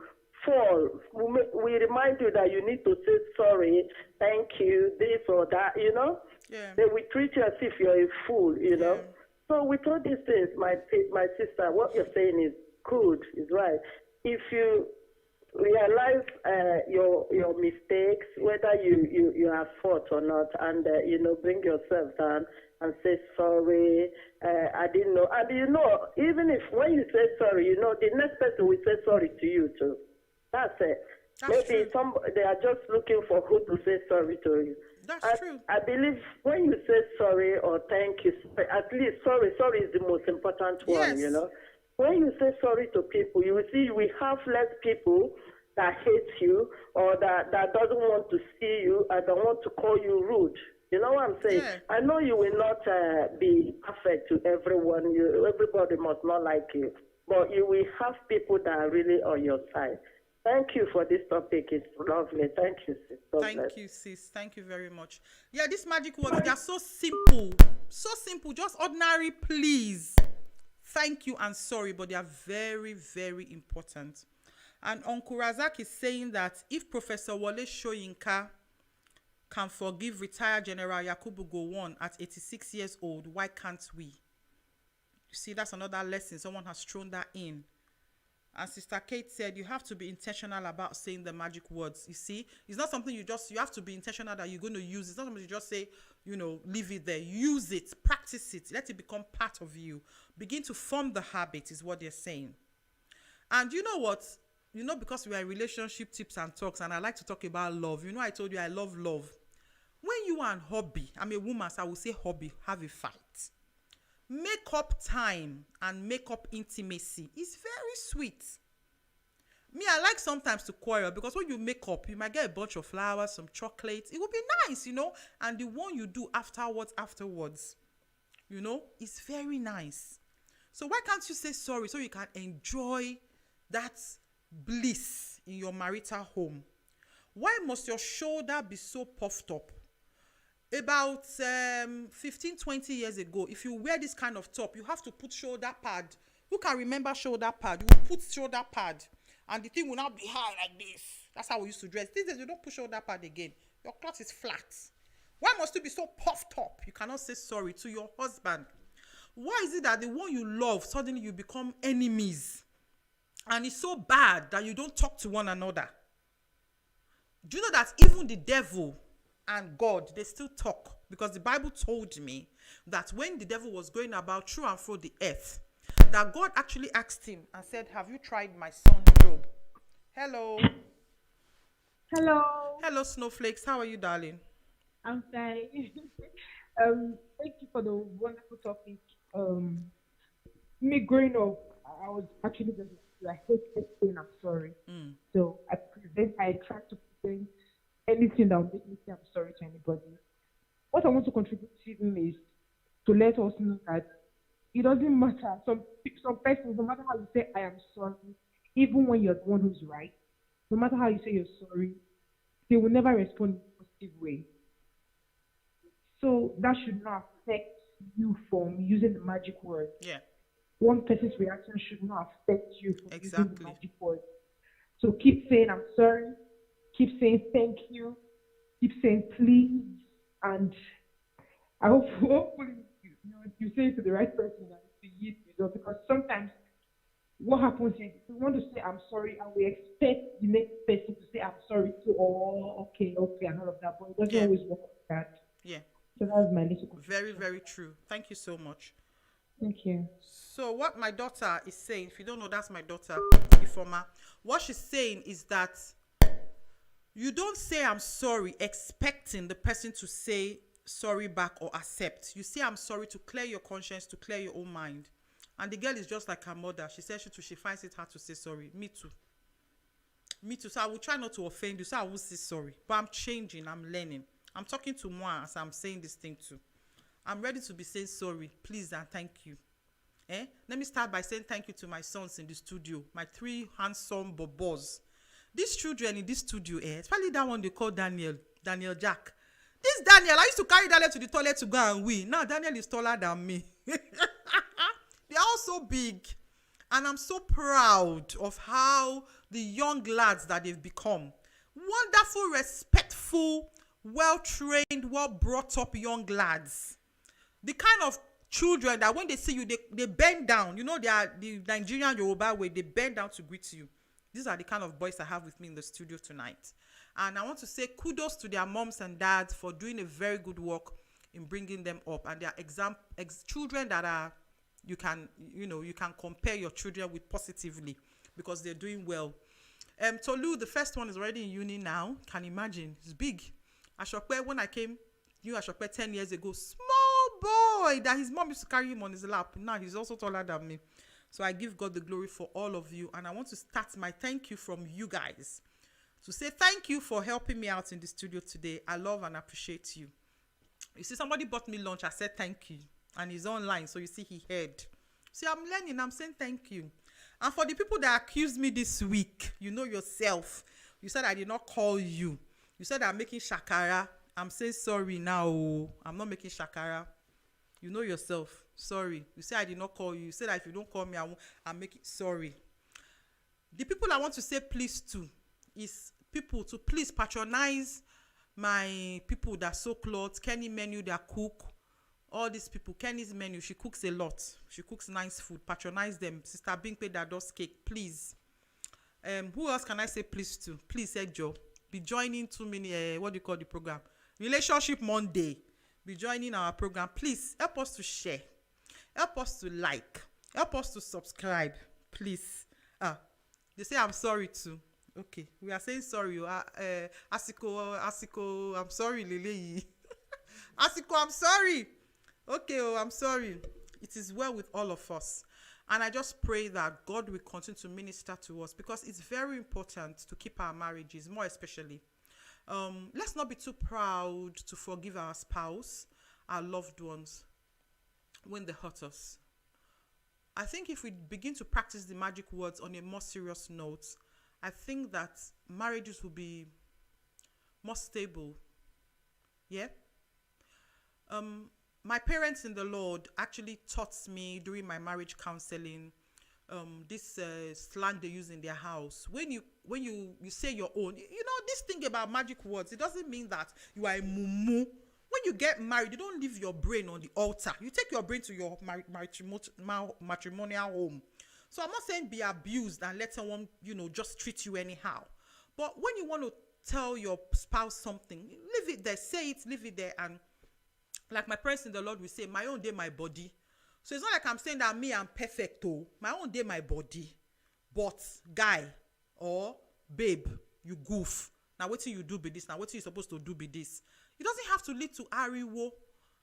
fall. We remind you that you need to say sorry, thank you, this or that, you know. Yeah. They will treat you as if you're a fool, you know. So with all these things, my sister, what you're saying is good, is right. If you realize your mistakes, whether you have fought or not, and you know, bring yourself down and say sorry. I didn't know, and you know, even if when you say sorry, you know, the next person will say sorry to you too. That's it. That's Maybe true. they are just looking for who to say sorry to you. That's true. I believe when you say sorry or thank you, at least sorry is the most important one, Yes. you know. When you say sorry to people, you will see we have less people that hate you or that doesn't want to see you and don't want to call you rude. You know what I'm saying? Yeah. I know you will not be perfect to everyone. Everybody must not like you. But you will have people that are really on your side. Thank you for this topic. It's lovely. Thank you, sis. God bless. Thank you, sis. Thank you very much. Yeah, these magic words, they are so simple. So simple. Just ordinary, please. Thank you and sorry, but they are very, very important. And Uncle Razak is saying that if Professor Wole Soyinka can forgive retired General Yakubu Gowon at 86 years old, why can't we? You see, that's another lesson. Someone has thrown that in. And Sister Kate said, you have to be intentional about saying the magic words. You see, it's not something you have to be intentional that you're going to use. It's not something you just say, you know, leave it there. Use it, practice it, let it become part of you. Begin to form the habit is what they're saying. And you know what? You know, because we are in relationship tips and talks, and I like to talk about love. You know, I told you I love love. When you are on hobby, I'm a woman, so I will say hobby, have a fight. Make up time and make up intimacy. It's very sweet. Me, I like sometimes to quarrel because when you make up, you might get a bunch of flowers, some chocolates. It would be nice, you know. And the one you do afterwards, you know, is very nice. So why can't you say sorry so you can enjoy that bliss in your marital home? Why must your shoulder be so puffed up? About 15-20 years ago, if you wear this kind of top, you have to put shoulder pad. Who can remember shoulder pad? You will put shoulder pad and the thing will not be high like this. That's how we used to dress. These days you don't put shoulder pad again. Your cloth is flat. Why must you be so puffed up? You cannot say sorry to your husband. Why is it that the one you love, suddenly you become enemies? And it's so bad that you don't talk to one another. Do you know that even the devil and God, they still talk? Because the Bible told me that when the devil was going about through and through the earth, that God actually asked him and said, have you tried my son Job? Hello. Hello. Hello, Snowflakes. How are you, darling? I'm fine. Thank you for the wonderful topic. Me growing up, I was actually just I hated saying I'm sorry. So I tried to prevent anything that would make me say I'm sorry to anybody. What I want to contribute to is to let us know that it doesn't matter. Some persons, no matter how you say I am sorry, even when you're the one who's right, no matter how you say you're sorry, they will never respond in a positive way. So that should not affect you from using the magic word. Yeah. One person's reaction should not affect you from using the Exactly. magic word. So keep saying I'm sorry, keep saying thank you, keep saying please, and I hope hopefully you say it to the right person and to yield result, because sometimes what happens is we want to say I'm sorry and we expect the next person to say I'm sorry too, or okay, and all of that, but it doesn't Yeah. always work like that. Yeah. So that's my little Very, contribution. very true. Thank you so much. Thank you. So what my daughter is saying, if you don't know, that's my daughter, Ifoma. What she's saying is that you don't say I'm sorry expecting the person to say sorry back or accept. You say I'm sorry to clear your conscience, to clear your own mind. And the girl is just like her mother. She says she finds it hard to say sorry. Me too. Me too. So I will try not to offend you. So I will say sorry. But I'm changing. I'm learning. I'm talking to moi as I'm saying this thing too. I'm ready to be saying sorry, please and thank you. Let me start by saying thank you to my sons in the studio, my 3 handsome bobos. These children in this studio, especially that one they call Daniel Jack. This Daniel, I used to carry Daniel to the toilet to go and wee. Now Daniel is taller than me. They are all so big. And I'm so proud of how the young lads that they've become. Wonderful, respectful, well-trained, well-brought-up young lads. The kind of children that when they see you, they bend down. You know, they are the Nigerian Yoruba way. They bend down to greet you. These are the kind of boys I have with me in the studio tonight. And I want to say kudos to their moms and dads for doing a very good work in bringing them up. And they are children that are, you can compare your children with positively because they're doing well. Tolu, the first one, is already in uni now. Can imagine. It's big. Ashokwe, when I came, Ashokwe 10 years ago, small boy that his mom used to carry him on his lap. Now he's also taller than me. So I give God the glory for all of you. And I want to start my thank you from you guys. To say thank you for helping me out in the studio today. I love and appreciate you. You see, somebody bought me lunch. I said thank you. And he's online. So you see, he heard. See, I'm learning. I'm saying thank you. And for the people that accused me this week, you know yourself. You said I did not call you. You said I'm making shakara. I'm saying sorry now. I'm not making shakara. You know yourself. Sorry. You say I did not call you. You said that if you don't call me, I'm making sorry. The people I want to say please to is people to please patronize my people that sew clothes. Kenny Menu, that cook. All these people. Kenny's Menu, she cooks a lot. She cooks nice food. Patronize them. Sister Binkpe that does cake, please. Who else can I say please to? Please, Ejo. Be joining 2 minutes. What do you call the program? Relationship Monday. Be joining our program. Please help us to share. Help us to like. Help us to subscribe. Please. They say I'm sorry too. Okay. We are saying sorry. Asiko, I'm sorry, Lele. Asiko, I'm sorry. Okay, I'm sorry. It is well with all of us. And I just pray that God will continue to minister to us because it's very important to keep our marriages, more especially. Let's not be too proud to forgive our spouse, our loved ones, when they hurt us. I think if we begin to practice the magic words on a more serious note, I think that marriages will be more stable. Yeah? My parents in the Lord actually taught me during my marriage counseling this slang they use in their house. When you say your own, this thing about magic words, it doesn't mean that you are a mumu. When you get married, you don't leave your brain on the altar. You take your brain to your matrimonial home. So I'm not saying be abused and let someone, just treat you anyhow. But when you want to tell your spouse something, leave it there, say it, leave it there. And like my parents in the Lord will say, my own day, my body. So it's not like I'm saying that I'm perfect. My own day, my body. But guy or babe, you goof. Now what you do be this? Now what you supposed to do be this? It doesn't have to lead to ariwo,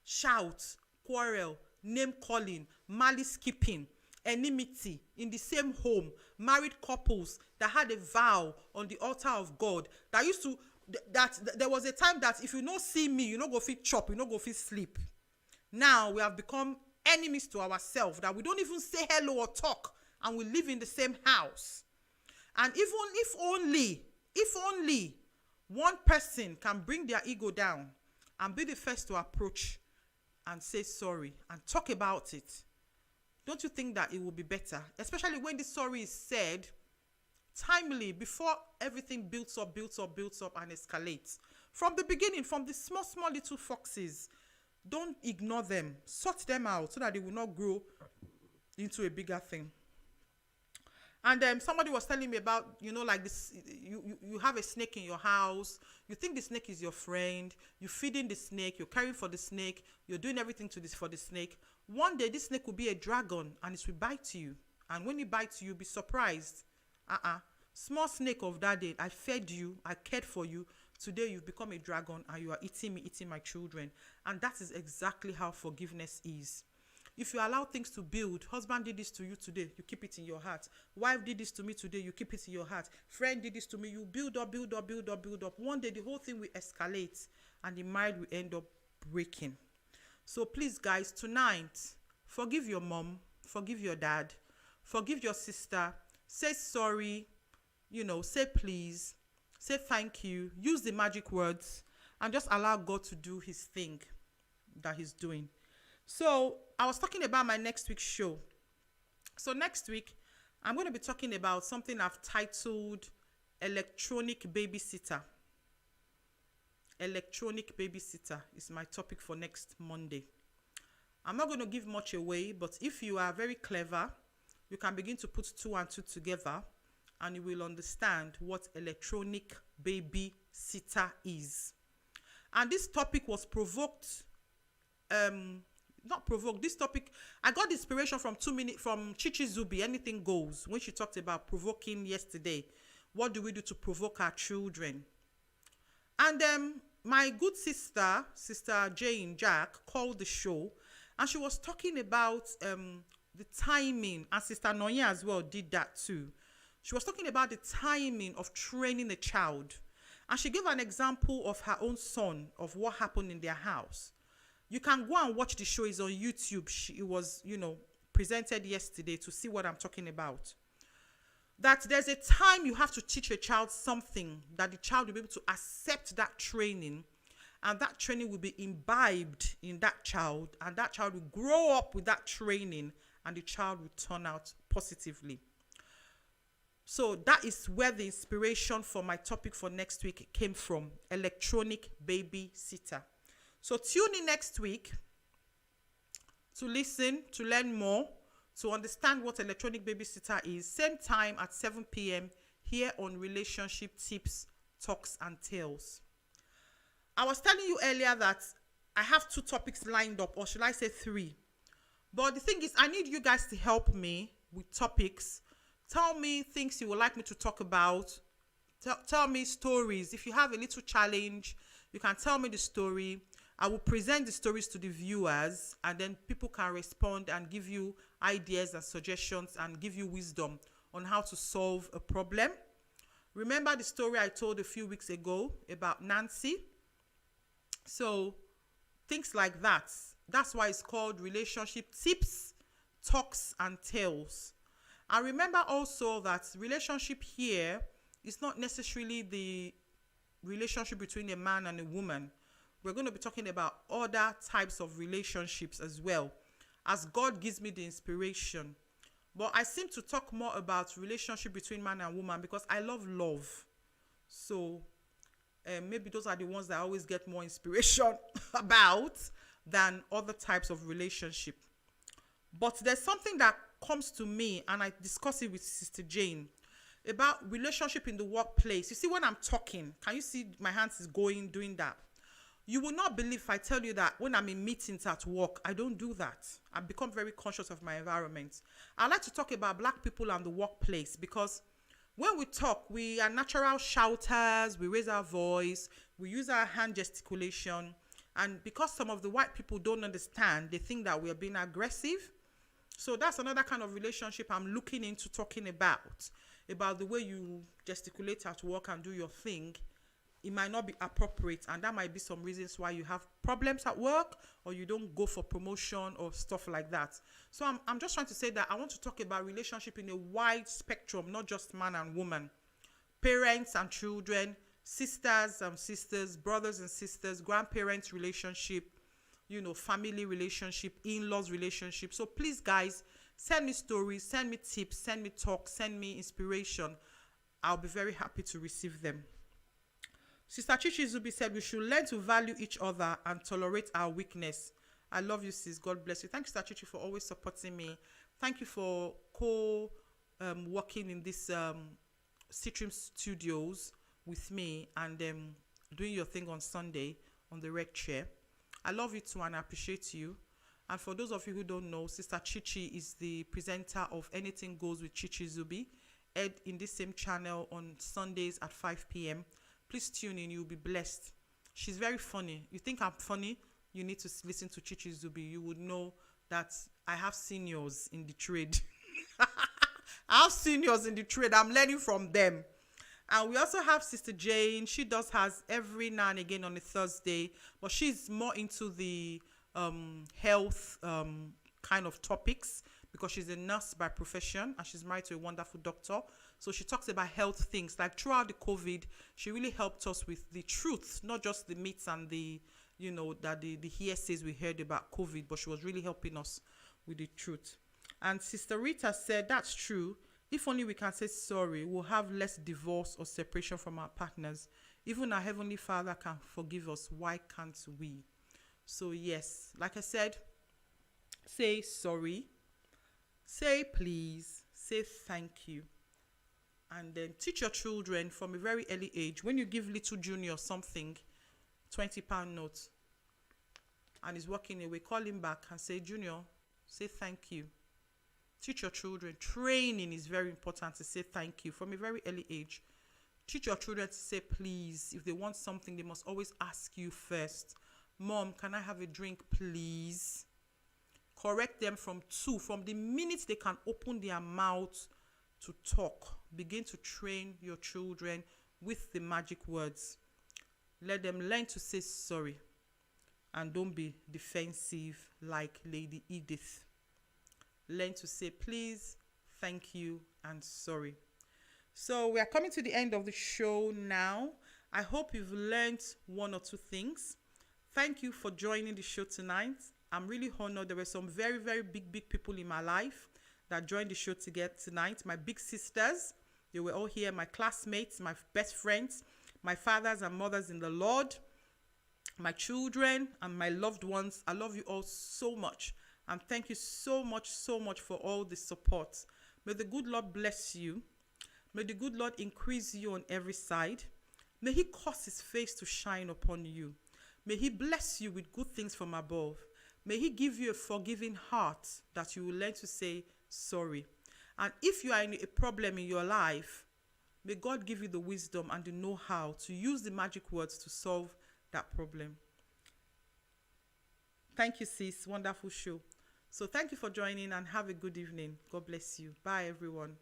shout, quarrel, name calling, malice keeping, enmity in the same home. Married couples that had a vow on the altar of God that used to that there was a time that if you don't see me, you don't go fit chop, you don't go fit sleep. Now we have become enemies to ourselves, that we don't even say hello or talk, and we live in the same house. And even if only one person can bring their ego down and be the first to approach and say sorry and talk about it, don't you think that it will be better? Especially when the sorry is said timely, before everything builds up and escalates. From the beginning, from the small little foxes, don't ignore them. Sort them out so that they will not grow into a bigger thing. And somebody was telling me about, like this, you have a snake in your house, you think the snake is your friend, you're feeding the snake, you're caring for the snake, you're doing everything for the snake. One day, this snake will be a dragon and it will bite you. And when it bites you, you'll be surprised. Small snake of that day, I fed you, I cared for you. Today, you've become a dragon and you are eating me, eating my children. And that is exactly how forgiveness is. If you allow things to build, husband did this to you today, you keep it in your heart. Wife did this to me today, you keep it in your heart. Friend did this to me, you build up. One day, the whole thing will escalate and the marriage will end up breaking. So please, guys, tonight, forgive your mom, forgive your dad, forgive your sister, say sorry, say please, say thank you, use the magic words, and just allow God to do his thing that he's doing. So I was talking about my next week's show. So next week, I'm going to be talking about something I've titled Electronic Babysitter. Electronic Babysitter is my topic for next Monday. I'm not going to give much away, but if you are very clever, you can begin to put 2 and 2 together and you will understand what electronic babysitter is. And this topic was this topic, I got inspiration from Chichi Zubi, Anything Goes, when she talked about provoking yesterday. What do we do to provoke our children? And my good sister Jane Jack, called the show, and she was talking about the timing, and Sister Nonya as well did that too. She was talking about the timing of training a child. And she gave an example of her own son, of what happened in their house. You can go and watch the show. It's on YouTube. It was, presented yesterday to see what I'm talking about. That there's a time you have to teach a child something that the child will be able to accept that training, and that training will be imbibed in that child, and that child will grow up with that training, and the child will turn out positively. So that is where the inspiration for my topic for next week came from, electronic babysitter. So tune in next week to listen, to learn more, to understand what electronic babysitter is. Same time at 7 p.m. here on Relationship Tips, Talks and Tales. I was telling you earlier that I have 2 topics lined up, or should I say 3. But the thing is, I need you guys to help me with topics. Tell me things you would like me to talk about. Tell me stories. If you have a little challenge, you can tell me the story. I will present the stories to the viewers, and then people can respond and give you ideas and suggestions and give you wisdom on how to solve a problem. Remember the story I told a few weeks ago about Nancy? So things like that. That's why it's called Relationship Tips, Talks and Tales. And remember also that relationship here is not necessarily the relationship between a man and a woman. We're going to be talking about other types of relationships as well, as God gives me the inspiration. But I seem to talk more about relationship between man and woman because I love love. So maybe those are the ones that I always get more inspiration about than other types of relationship. But there's something that comes to me, and I discuss it with Sister Jane, about relationship in the workplace. You see, when I'm talking, can you see my hands is going, doing that? You will not believe if I tell you that when I'm in meetings at work, I don't do that. I've become very conscious of my environment. I like to talk about Black people and the workplace because when we talk, we are natural shouters, we raise our voice, we use our hand gesticulation. And because some of the white people don't understand, they think that we are being aggressive. So that's another kind of relationship I'm looking into talking about the way you gesticulate at work and do your thing it might not be appropriate, and that might be some reasons why you have problems at work or you don't go for promotion or stuff like that. So I'm just trying to say that I want to talk about relationship in a wide spectrum, not just man and woman, parents and children, sisters and sisters, brothers and sisters, grandparents relationship, family relationship, in-laws relationship. So please, guys, send me stories, send me tips, send me talk, send me inspiration. I'll be very happy to receive them. Sister Chichi Zubi said we should learn to value each other and tolerate our weakness. I love you, sis. God bless you. Thank you, Sister Chichi, for always supporting me. Thank you for working in this CTRIM studios with me and doing your thing on Sunday on the red chair. I love you too, and I appreciate you. And for those of you who don't know, Sister Chichi is the presenter of Anything Goes with Chichi Zubi, aired in this same channel on Sundays at 5 p.m. Please tune in. You'll be blessed. She's very funny. You think I'm funny? You need to listen to Chichi Zubi. You would know that I have seniors in the trade. I have seniors in the trade. I'm learning from them. And we also have Sister Jane. She does hers every now and again on a Thursday, but she's more into the health kind of topics because she's a nurse by profession and she's married to a wonderful doctor. So she talks about health things. Like throughout the COVID, she really helped us with the truth, not just the myths and the hearsays we heard about COVID, but she was really helping us with the truth. And Sister Rita said, that's true. If only we can say sorry, we'll have less divorce or separation from our partners. Even our Heavenly Father can forgive us. Why can't we? So yes, like I said, say sorry, say please, say thank you. And then teach your children from a very early age. When you give little Junior something, £20 note, and he's walking away, call him back and say, Junior, say thank you. Teach your children. Training is very important to say thank you from a very early age. Teach your children to say please. If they want something, they must always ask you first. Mom, can I have a drink, please? Correct them from 2. From the minute they can open their mouth to talk, begin to train your children with the magic words. Let them learn to say sorry. And don't be defensive like Lady Edith. Learn to say please, thank you, and sorry. So we are coming to the end of the show now. I hope you've learned 1 or 2 things. Thank you for joining the show tonight. I'm really honored. There were some very, very big people in my life that joined the show tonight. My big sisters, they were all here. My classmates, my best friends, my fathers and mothers in the Lord, my children, and my loved ones. I love you all so much. And thank you so much for all the support. May the good Lord bless you. May the good Lord increase you on every side. May he cause his face to shine upon you. May he bless you with good things from above. May he give you a forgiving heart that you will learn to say sorry. And if you are in a problem in your life, may God give you the wisdom and the know-how to use the magic words to solve that problem. Thank you, sis. Wonderful show. So thank you for joining and have a good evening. God bless you. Bye, everyone.